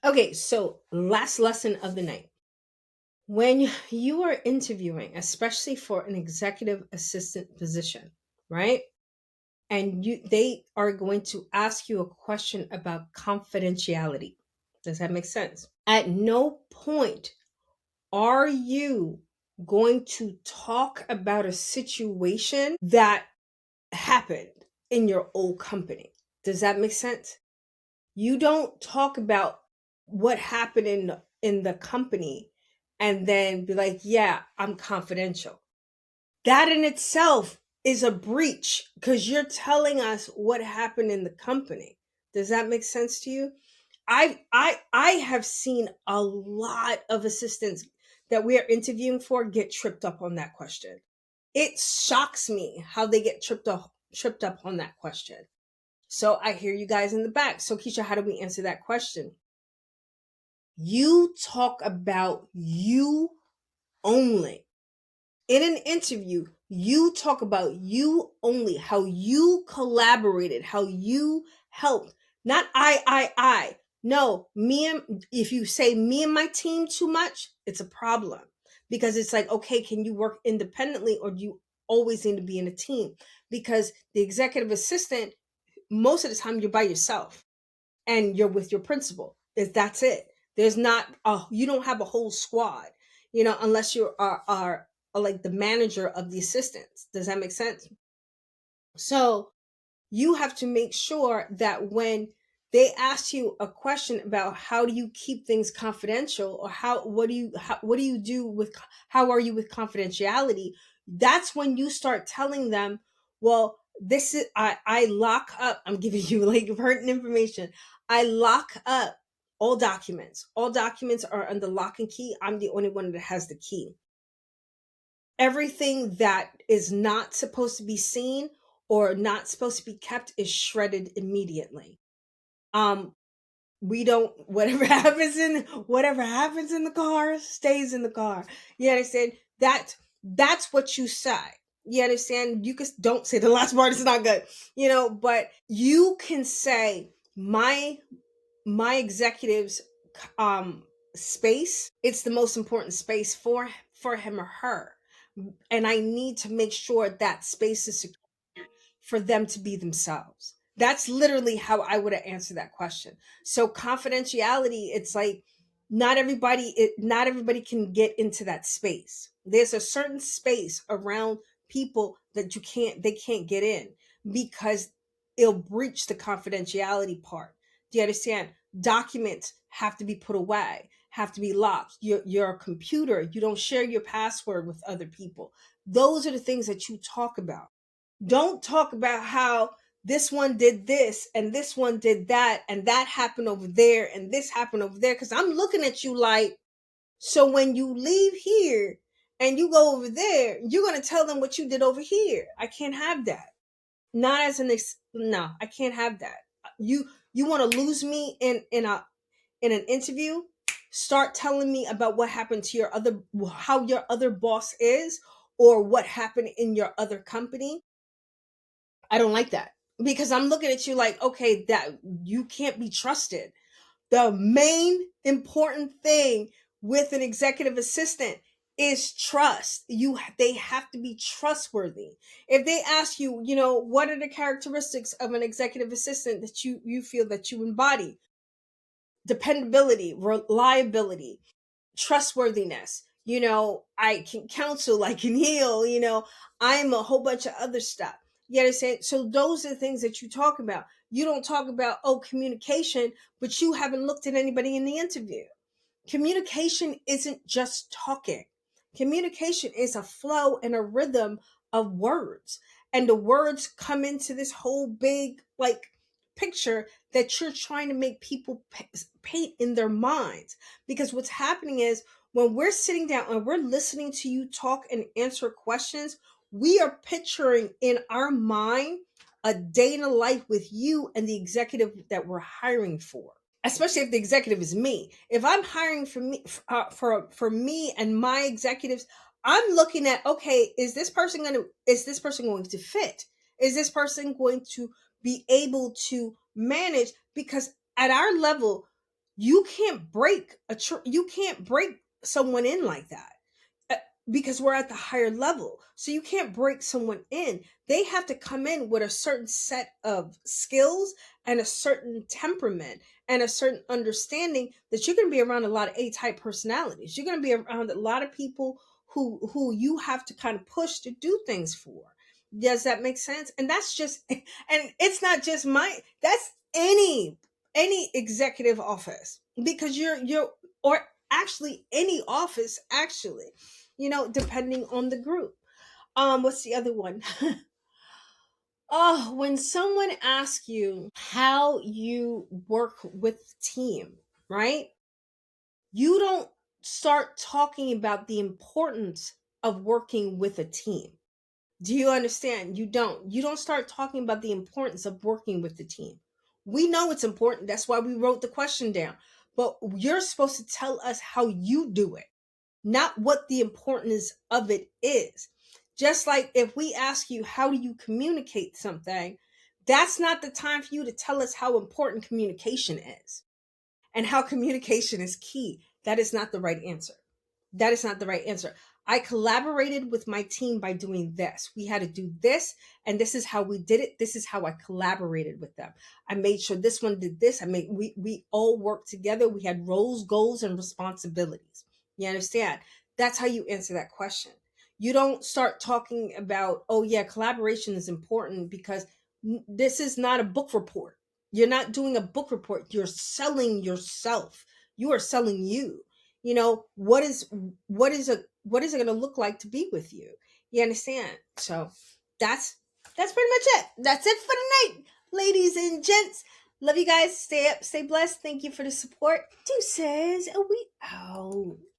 Okay, so last lesson of the night. When you are interviewing, especially for an executive assistant position, right? And they are going to ask you a question about confidentiality. Does that make sense? At no point are you going to talk about a situation that happened in your old company. Does that make sense? You don't talk about what happened in the company and then be like, "Yeah, I'm confidential." That in itself is a breach because you're telling us what happened in the company. Does that make sense to you? I have seen a lot of assistants that we are interviewing for get tripped up on that question. It shocks me how they get tripped up on that question. So I hear you guys in the back. So Keisha, how do we answer that question? You talk about you only. In an interview, you talk about you only, how you collaborated, how you helped. Not I. No, me and if you say me and my team too much, it's a problem. Because it's like, okay, can you work independently or do you always need to be in a team? Because the executive assistant, most of the time you're by yourself and you're with your principal. That's it. There's not you don't have a whole squad, unless you are like the manager of the assistants. Does that make sense? So you have to make sure that when they ask you a question about how do you keep things confidential or what do you do with how are you with confidentiality, that's when you start telling them, well, this is I lock up, I'm giving you like pertinent information. I lock up all documents are under lock and key. I'm the only one that has the key. Everything that is not supposed to be seen or not supposed to be kept is shredded immediately. Um, we don't whatever happens in the car stays in the car. You understand? That's what you say. You understand? You can don't say the last part is not good, but you can say my executives space, it's the most important space for him or her, and I need to make sure that space is secure for them to be themselves. That's literally how I would have answered that question. So confidentiality, it's like not everybody can get into that space. There's a certain space around people that they can't get in because it'll breach the confidentiality part. Do you understand? Documents have to be put away, have to be locked. Your computer, you don't share your password with other people. Those are the things that you talk about. Don't talk about how this one did this and this one did that and that happened over there and this happened over there, because I'm looking at you like, so when you leave here and you go over there, you're going to tell them what you did over here. I can't have that. Not as no, I can't have that. You want to lose me in an interview? Start telling me about what happened to how your other boss is, or what happened in your other company. I don't like that, because I'm looking at you like, okay, that you can't be trusted. The main important thing with an executive assistant is trust. They have to be trustworthy. If they ask you, what are the characteristics of an executive assistant that you feel that you embody? Dependability, reliability, trustworthiness. I can counsel, I can heal, I'm a whole bunch of other stuff. You understand? So those are the things that you talk about. You don't talk about, communication, but you haven't looked at anybody in the interview. Communication isn't just talking. Communication is a flow and a rhythm of words. And the words come into this whole big, like, picture that you're trying to make people paint in their minds. Because what's happening is, when we're sitting down and we're listening to you talk and answer questions, we are picturing in our mind a day in a life with you and the executive that we're hiring for, especially if the executive is me. If I'm hiring for me and my executives, I'm looking at, okay, is this person going to fit? Is this person going to be able to manage? Because at our level, You can't break you can't break someone in like that, uh, because we're at the higher level. So you can't break someone in. They have to come in with a certain set of skills and a certain temperament and a certain understanding that you're going to be around a lot of A-type personalities. You're going to be around a lot of people who you have to kind of push to do things for. Does that make sense? And that's just, and it's not just that's any executive office, because you're or actually any office, actually, depending on the group. What's the other one? Oh, when someone asks you how you work with team, right? You don't start talking about the importance of working with a team. Do you understand? You don't start talking about the importance of working with the team. We know it's important, that's why we wrote the question down, but you're supposed to tell us how you do it, not what the importance of it is. Just like if we ask you, how do you communicate something? That's not the time for you to tell us how important communication is and how communication is key. That is not the right answer. That is not the right answer. I collaborated with my team by doing this. We had to do this, and this is how we did it. This is how I collaborated with them. I made sure this one did this. We all worked together. We had roles, goals, and responsibilities. You understand? That's how you answer that question. You don't start talking about, oh yeah, collaboration is important, because this is not a book report. You're not doing a book report. You're selling yourself. You are selling you. What is it going to look like to be with you? You understand? So that's pretty much it. That's it for tonight, ladies and gents. Love you guys. Stay up, stay blessed. Thank you for the support. Deuces. We out.